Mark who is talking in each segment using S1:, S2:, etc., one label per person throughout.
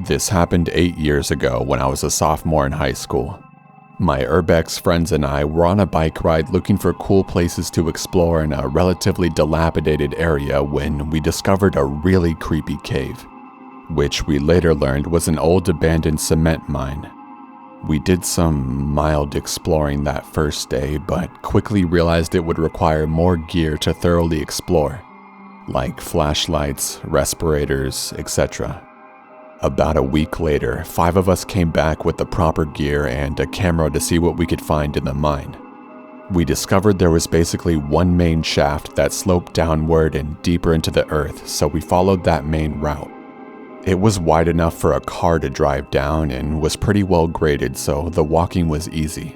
S1: This happened 8 years ago when I was a sophomore in high school. My Urbex friends and I were on a bike ride looking for cool places to explore in a relatively dilapidated area when we discovered a really creepy cave, which we later learned was an old abandoned cement mine. We did some mild exploring that first day, but quickly realized it would require more gear to thoroughly explore, like flashlights, respirators, etc. About a week later, 5 of us came back with the proper gear and a camera to see what we could find in the mine. We discovered there was basically one main shaft that sloped downward and deeper into the earth, so we followed that main route. It was wide enough for a car to drive down and was pretty well graded, so the walking was easy.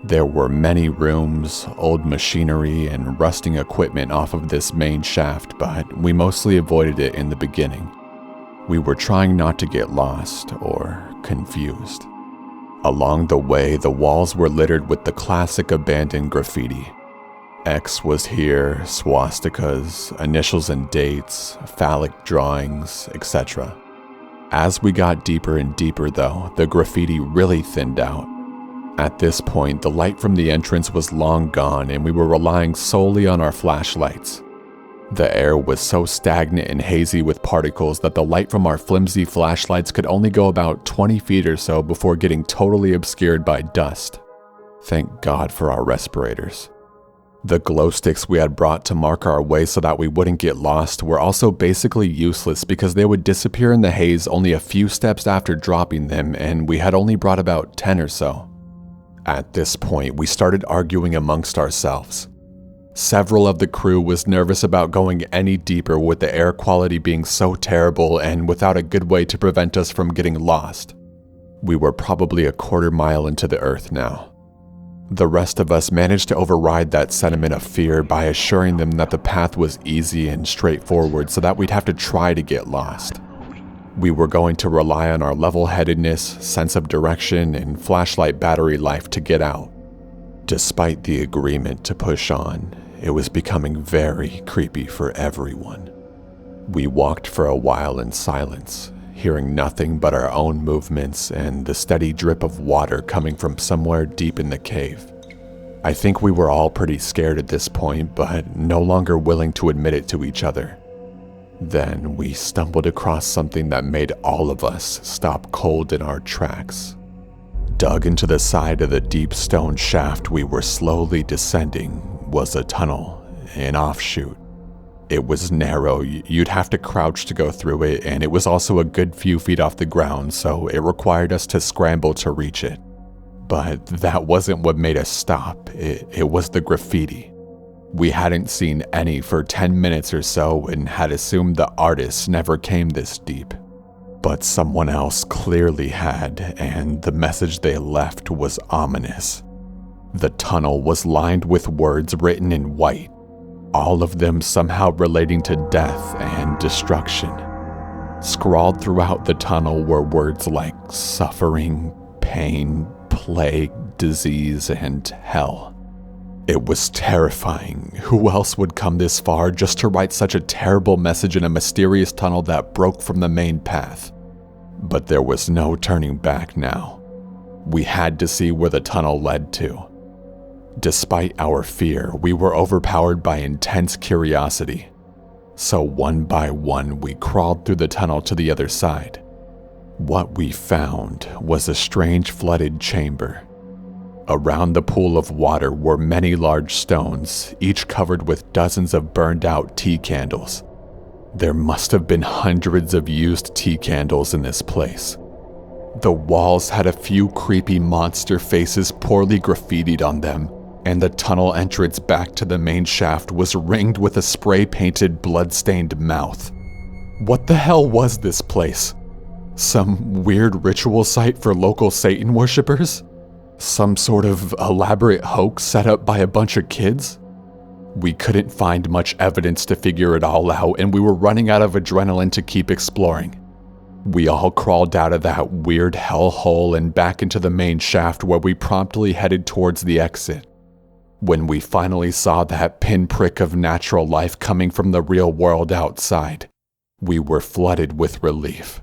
S1: There were many rooms, old machinery, and rusting equipment off of this main shaft, but we mostly avoided it in the beginning. We were trying not to get lost or confused. Along the way, the walls were littered with the classic abandoned graffiti. X was here, swastikas, initials and dates, phallic drawings, etc. As we got deeper and deeper though, the graffiti really thinned out. At this point, the light from the entrance was long gone and we were relying solely on our flashlights. The air was so stagnant and hazy with particles that the light from our flimsy flashlights could only go about 20 feet or so before getting totally obscured by dust. Thank God for our respirators. The glow sticks we had brought to mark our way so that we wouldn't get lost were also basically useless because they would disappear in the haze only a few steps after dropping them, and we had only brought about 10 or so. At this point, we started arguing amongst ourselves. Several of the crew was nervous about going any deeper with the air quality being so terrible and without a good way to prevent us from getting lost. We were probably a quarter mile into the earth now. The rest of us managed to override that sentiment of fear by assuring them that the path was easy and straightforward so that we'd have to try to get lost. We were going to rely on our level-headedness, sense of direction, and flashlight battery life to get out. Despite the agreement to push on, it was becoming very creepy for everyone. We walked for a while in silence, hearing nothing but our own movements and the steady drip of water coming from somewhere deep in the cave. I think we were all pretty scared at this point, but no longer willing to admit it to each other. Then we stumbled across something that made all of us stop cold in our tracks. Dug into the side of the deep stone shaft we were slowly descending was a tunnel, an offshoot. It was narrow, you'd have to crouch to go through it, and it was also a good few feet off the ground, so it required us to scramble to reach it. But that wasn't what made us stop, it was the graffiti. We hadn't seen any for 10 minutes or so and had assumed the artists never came this deep. But someone else clearly had, and the message they left was ominous. The tunnel was lined with words written in white, all of them somehow relating to death and destruction. Scrawled throughout the tunnel were words like suffering, pain, plague, disease, and hell. It was terrifying. Who else would come this far just to write such a terrible message in a mysterious tunnel that broke from the main path? But there was no turning back now. We had to see where the tunnel led to. Despite our fear, we were overpowered by intense curiosity. So one by one, we crawled through the tunnel to the other side. What we found was a strange flooded chamber. Around the pool of water were many large stones, each covered with dozens of burned out tea candles. There must have been hundreds of used tea candles in this place. The walls had a few creepy monster faces poorly graffitied on them, and the tunnel entrance back to the main shaft was ringed with a spray-painted, blood-stained mouth. What the hell was this place? Some weird ritual site for local Satan worshippers? Some sort of elaborate hoax set up by a bunch of kids? We couldn't find much evidence to figure it all out, and we were running out of adrenaline to keep exploring. We all crawled out of that weird hellhole and back into the main shaft where we promptly headed towards the exit. When we finally saw that pinprick of natural life coming from the real world outside, we were flooded with relief.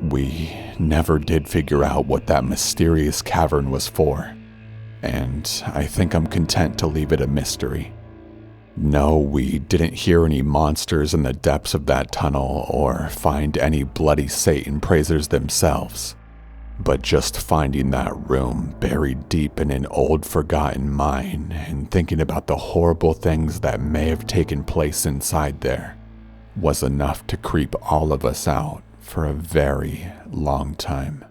S1: We never did figure out what that mysterious cavern was for, and I think I'm content to leave it a mystery. No, we didn't hear any monsters in the depths of that tunnel or find any bloody Satan praisers themselves, but just finding that room buried deep in an old forgotten mine and thinking about the horrible things that may have taken place inside there was enough to creep all of us out for a very long time.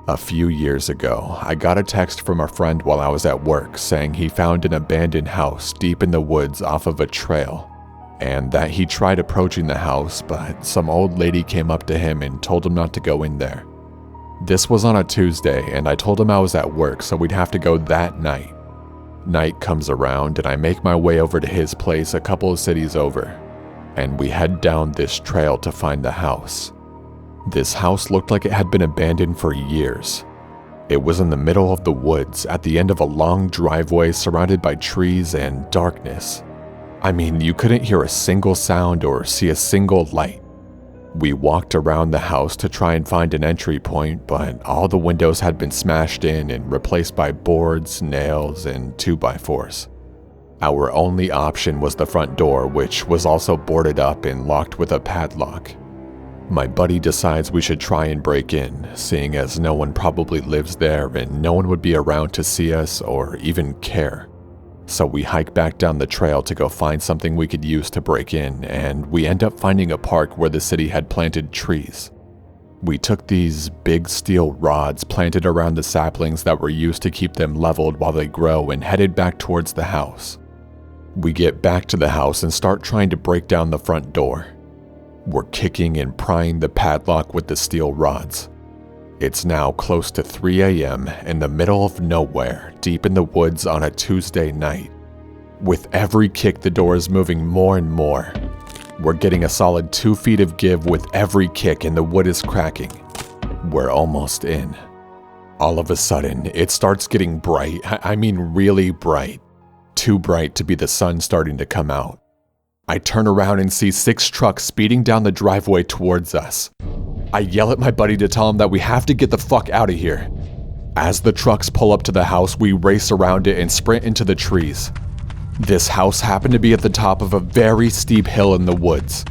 S1: A few years ago, I got a text from a friend while I was at work saying he found an abandoned house deep in the woods off of a trail, and that he tried approaching the house, but some old lady came up to him and told him not to go in there. This was on a Tuesday, and I told him I was at work, so we'd have to go that night. Night comes around, and I make my way over to his place a couple of cities over, and we head down this trail to find the house. This house looked like it had been abandoned for years. It was in the middle of the woods, at the end of a long driveway surrounded by trees and darkness. I mean, you couldn't hear a single sound or see a single light. We walked around the house to try and find an entry point, but all the windows had been smashed in and replaced by boards, nails, and 2x4s. Our only option was the front door, which was also boarded up and locked with a padlock. My buddy decides we should try and break in, seeing as no one probably lives there and no one would be around to see us or even care. So we hike back down the trail to go find something we could use to break in, and we end up finding a park where the city had planted trees. We took these big steel rods planted around the saplings that were used to keep them leveled while they grow and headed back towards the house. We get back to the house and start trying to break down the front door. We're kicking and prying the padlock with the steel rods. It's now close to 3 a.m. in the middle of nowhere, deep in the woods on a Tuesday night. With every kick, the door is moving more and more. We're getting a solid 2 feet of give with every kick and the wood is cracking. We're almost in. All of a sudden, it starts getting bright. I mean really bright. Too bright to be the sun starting to come out. I turn around and see 6 trucks speeding down the driveway towards us. I yell at my buddy to tell him that we have to get the fuck out of here. As the trucks pull up to the house, we race around it and sprint into the trees. This house happened to be at the top of a very steep hill in the woods.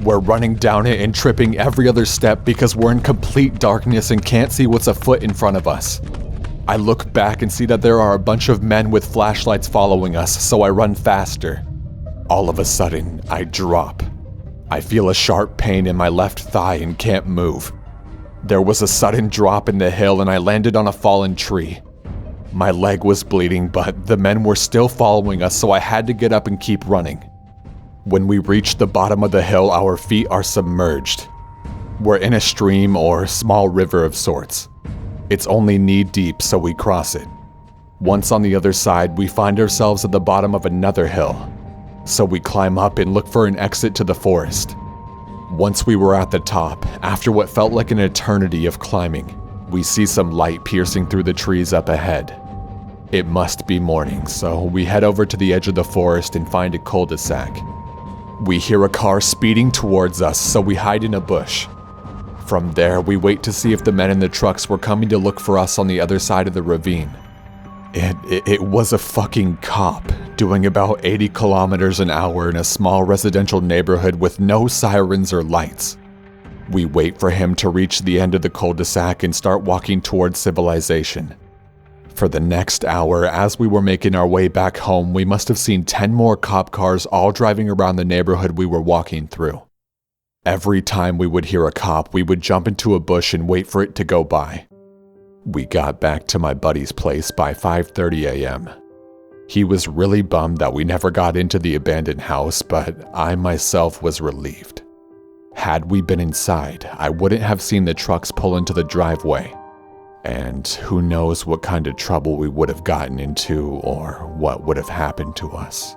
S1: We're running down it and tripping every other step because we're in complete darkness and can't see what's afoot in front of us. I look back and see that there are a bunch of men with flashlights following us, so I run faster. All of a sudden, I drop. I feel a sharp pain in my left thigh and can't move. There was a sudden drop in the hill and I landed on a fallen tree. My leg was bleeding, but the men were still following us, so I had to get up and keep running. When we reach the bottom of the hill, our feet are submerged. We're in a stream or small river of sorts. It's only knee deep, so we cross it. Once on the other side, we find ourselves at the bottom of another hill. So we climb up and look for an exit to the forest. Once we were at the top, after what felt like an eternity of climbing, we see some light piercing through the trees up ahead. It must be morning, so we head over to the edge of the forest and find a cul-de-sac. We hear a car speeding towards us, so we hide in a bush. From there, we wait to see if the men in the trucks were coming to look for us on the other side of the ravine. It was a fucking cop, doing about 80 kilometers an hour in a small residential neighborhood with no sirens or lights. We wait for him to reach the end of the cul-de-sac and start walking towards civilization. For the next hour, as we were making our way back home, we must have seen 10 more cop cars all driving around the neighborhood we were walking through. Every time we would hear a cop, we would jump into a bush and wait for it to go by. We got back to my buddy's place by 5:30 a.m. He was really bummed that we never got into the abandoned house, but I myself was relieved. Had we been inside, I wouldn't have seen the trucks pull into the driveway. And who knows what kind of trouble we would have gotten into or what would have happened to us.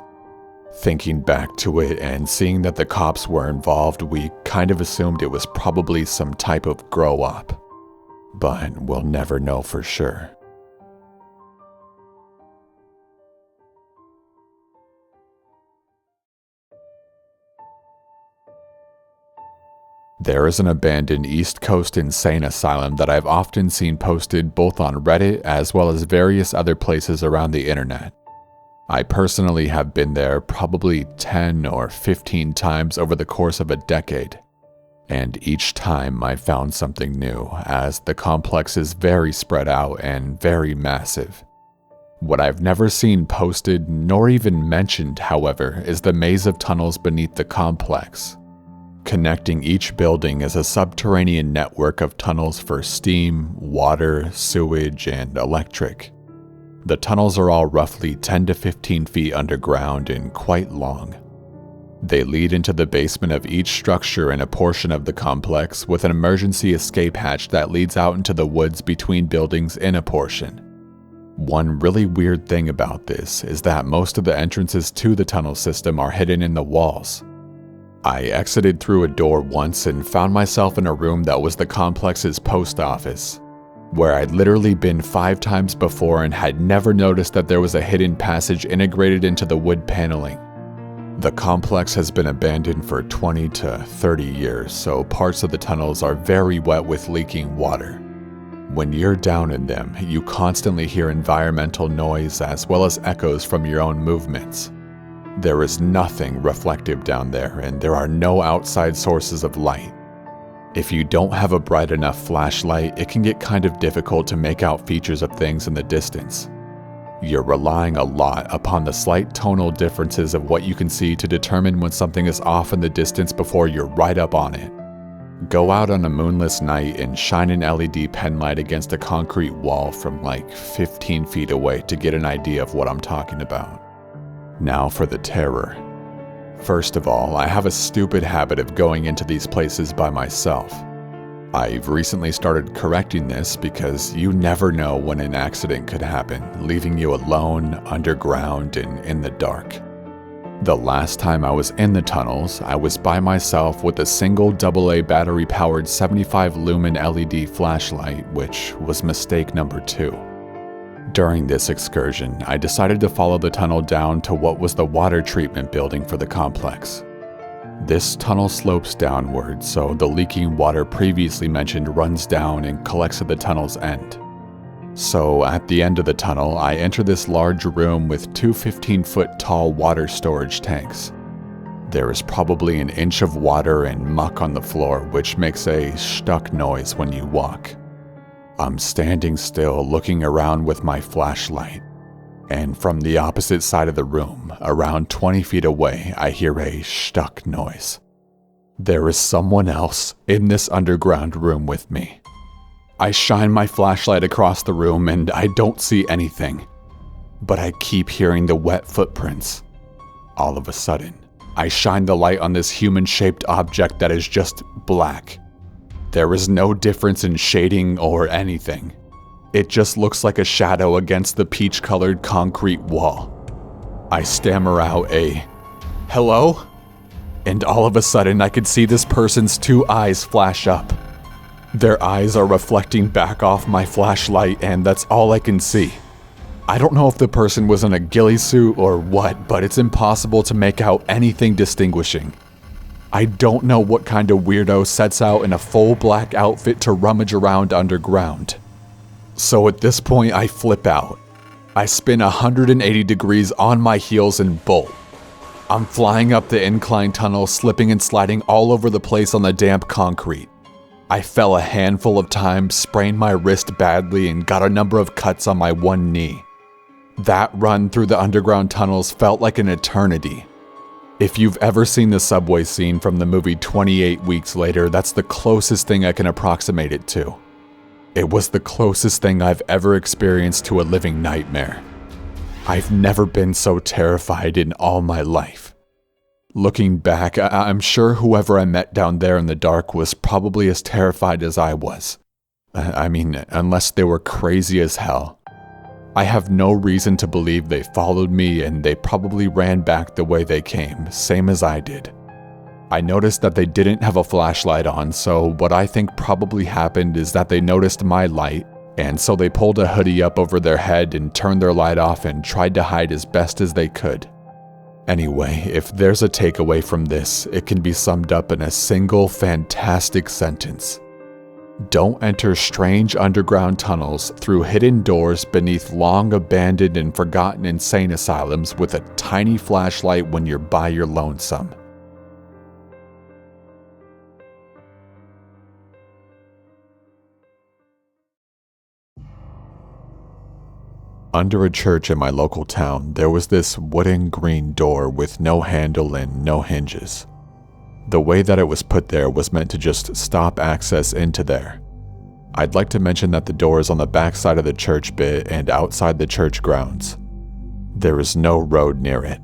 S1: Thinking back to it and seeing that the cops were involved, we kind of assumed it was probably some type of grow-up. But we'll never know for sure. There is an abandoned East Coast insane asylum that I've often seen posted both on Reddit as well as various other places around the internet. I personally have been there probably 10 or 15 times over the course of a decade, and each time I found something new, as the complex is very spread out and very massive. What I've never seen posted nor even mentioned, however, is the maze of tunnels beneath the complex. Connecting each building is a subterranean network of tunnels for steam, water, sewage, and electric. The tunnels are all roughly 10 to 15 feet underground and quite long. They lead into the basement of each structure in a portion of the complex, with an emergency escape hatch that leads out into the woods between buildings in a portion. One really weird thing about this is that most of the entrances to the tunnel system are hidden in the walls. I exited through a door once and found myself in a room that was the complex's post office, where I'd literally been 5 times before and had never noticed that there was a hidden passage integrated into the wood paneling. The complex has been abandoned for 20 to 30 years, so parts of the tunnels are very wet with leaking water. When you're down in them, you constantly hear environmental noise as well as echoes from your own movements. There is nothing reflective down there, and there are no outside sources of light. If you don't have a bright enough flashlight, it can get kind of difficult to make out features of things in the distance. You're relying a lot upon the slight tonal differences of what you can see to determine when something is off in the distance before you're right up on it. Go out on a moonless night and shine an LED pen light against a concrete wall from like 15 feet away to get an idea of what I'm talking about. Now for the terror. First of all, I have a stupid habit of going into these places by myself. I've recently started correcting this because you never know when an accident could happen, leaving you alone, underground, and in the dark. The last time I was in the tunnels, I was by myself with a single AA battery-powered 75 lumen LED flashlight, which was mistake number 2. During this excursion, I decided to follow the tunnel down to what was the water treatment building for the complex. This tunnel slopes downward, so the leaking water previously mentioned runs down and collects at the tunnel's end. So at the end of the tunnel, I enter this large room with 2 15-foot tall water storage tanks. There is probably an inch of water and muck on the floor, which makes a stuck noise when you walk. I'm standing still looking around with my flashlight, and from the opposite side of the room, around 20 feet away, I hear a stuck noise. There is someone else in this underground room with me. I shine my flashlight across the room and I don't see anything, but I keep hearing the wet footprints. All of a sudden, I shine the light on this human-shaped object that is just black. There is no difference in shading or anything. It just looks like a shadow against the peach-colored concrete wall. I stammer out a, "Hello?" And all of a sudden I could see this person's 2 eyes flash up. Their eyes are reflecting back off my flashlight, and that's all I can see. I don't know if the person was in a ghillie suit or what, but it's impossible to make out anything distinguishing. I don't know what kind of weirdo sets out in a full black outfit to rummage around underground. So at this point I flip out. I spin 180 degrees on my heels and bolt. I'm flying up the incline tunnel, slipping and sliding all over the place on the damp concrete. I fell a handful of times, sprained my wrist badly, and got a number of cuts on my one knee. That run through the underground tunnels felt like an eternity. If you've ever seen the subway scene from the movie 28 Weeks Later, that's the closest thing I can approximate it to. It was the closest thing I've ever experienced to a living nightmare. I've never been so terrified in all my life. Looking back, I'm sure whoever I met down there in the dark was probably as terrified as I was. I mean, unless they were crazy as hell. I have no reason to believe they followed me, and they probably ran back the way they came, same as I did. I noticed that they didn't have a flashlight on, so what I think probably happened is that they noticed my light, and so they pulled a hoodie up over their head and turned their light off and tried to hide as best as they could. Anyway, if there's a takeaway from this, it can be summed up in a single fantastic sentence. Don't enter strange underground tunnels through hidden doors beneath long abandoned and forgotten insane asylums with a tiny flashlight when you're by your lonesome. Under a church in my local town, there was this wooden green door with no handle and no hinges. The way that it was put there was meant to just stop access into there. I'd like to mention that the door is on the back side of the church bit and outside the church grounds. There is no road near it.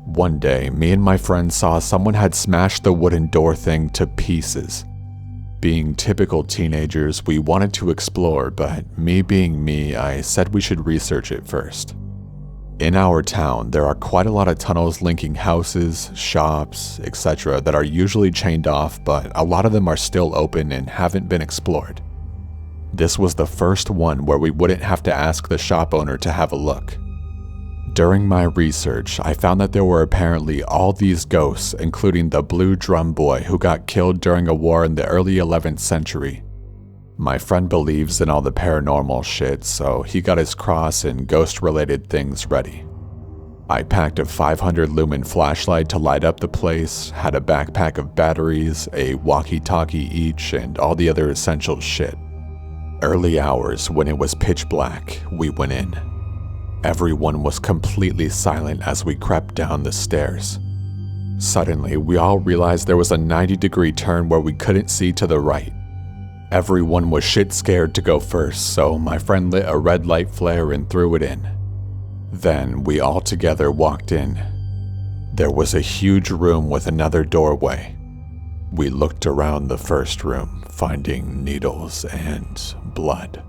S1: One day, me and my friend saw someone had smashed the wooden door thing to pieces. Being typical teenagers, we wanted to explore, but me being me, I said we should research it first. In our town, there are quite a lot of tunnels linking houses, shops, etc. that are usually chained off, but a lot of them are still open and haven't been explored. This was the first one where we wouldn't have to ask the shop owner to have a look. During my research, I found that there were apparently all these ghosts, including the Blue Drum Boy who got killed during a war in the early 11th century. My friend believes in all the paranormal shit, so he got his cross and ghost-related things ready. I packed a 500 lumen flashlight to light up the place, had a backpack of batteries, a walkie-talkie each, and all the other essential shit. Early hours, when it was pitch black, we went in. Everyone was completely silent as we crept down the stairs. Suddenly, we all realized there was a 90-degree turn where we couldn't see to the right. Everyone was shit scared to go first, so my friend lit a red light flare and threw it in. Then we all together walked in. There was a huge room with another doorway. We looked around the first room, finding needles and blood.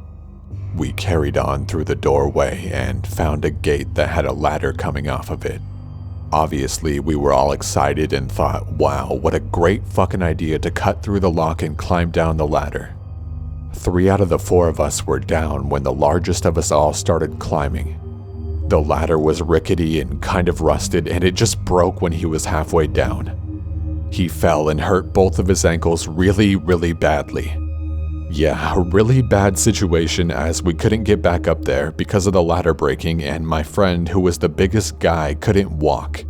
S1: We carried on through the doorway and found a gate that had a ladder coming off of it. Obviously, we were all excited and thought, wow, what a great fucking idea to cut through the lock and climb down the ladder. 3 out of the 4 of us were down when the largest of us all started climbing. The ladder was rickety and kind of rusted, and it just broke when he was halfway down. He fell and hurt both of his ankles really, really badly. Yeah, a really bad situation as we couldn't get back up there because of the ladder breaking, and my friend, who was the biggest guy, couldn't walk.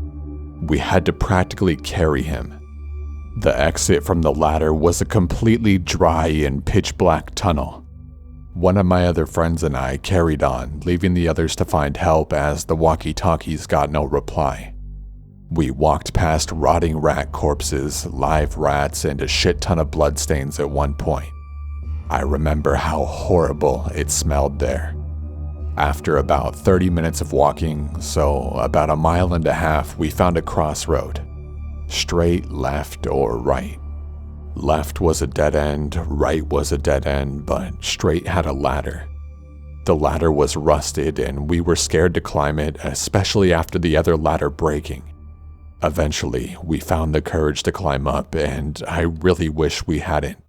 S1: We had to practically carry him. The exit from the ladder was a completely dry and pitch black tunnel. One of my other friends and I carried on, leaving the others to find help as the walkie-talkies got no reply. We walked past rotting rat corpses, live rats, and a shit ton of bloodstains at one point. I remember how horrible it smelled there. After about 30 minutes of walking, so about 1.5 miles, we found a crossroad. Straight, left, or right. Left was a dead end, right was a dead end, but straight had a ladder. The ladder was rusted and we were scared to climb it, especially after the other ladder breaking. Eventually, we found the courage to climb up, and I really wish we hadn't.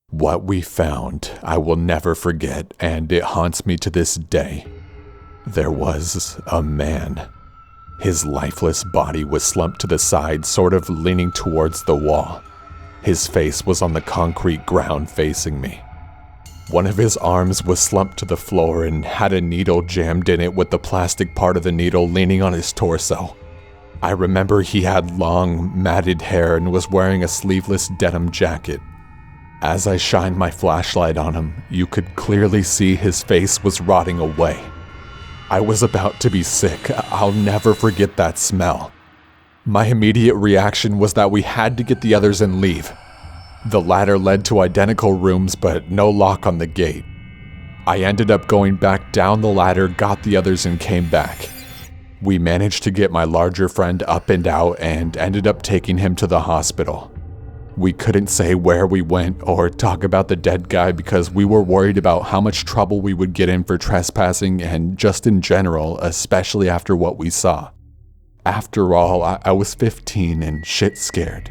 S1: What we found, I will never forget, and it haunts me to this day. There was a man. His lifeless body was slumped to the side, sort of leaning towards the wall. His face was on the concrete ground facing me. One of his arms was slumped to the floor and had a needle jammed in it with the plastic part of the needle leaning on his torso. I remember he had long, matted hair and was wearing a sleeveless denim jacket. As I shined my flashlight on him, you could clearly see his face was rotting away. I was about to be sick. I'll never forget that smell. My immediate reaction was that we had to get the others and leave. The ladder led to identical rooms, but no lock on the gate. I ended up going back down the ladder, got the others, and came back. We managed to get my larger friend up and out and ended up taking him to the hospital. We couldn't say where we went or talk about the dead guy because we were worried about how much trouble we would get in for trespassing and just in general, especially after what we saw. After all, I was 15 and shit scared.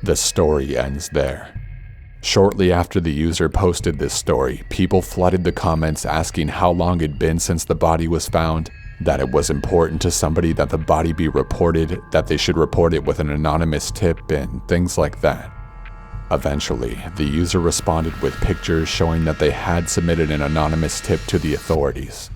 S1: The story ends there. Shortly after the user posted this story, people flooded the comments asking how long it'd been since the body was found, that it was important to somebody that the body be reported, that they should report it with an anonymous tip, and things like that. Eventually, the user responded with pictures showing that they had submitted an anonymous tip to the authorities.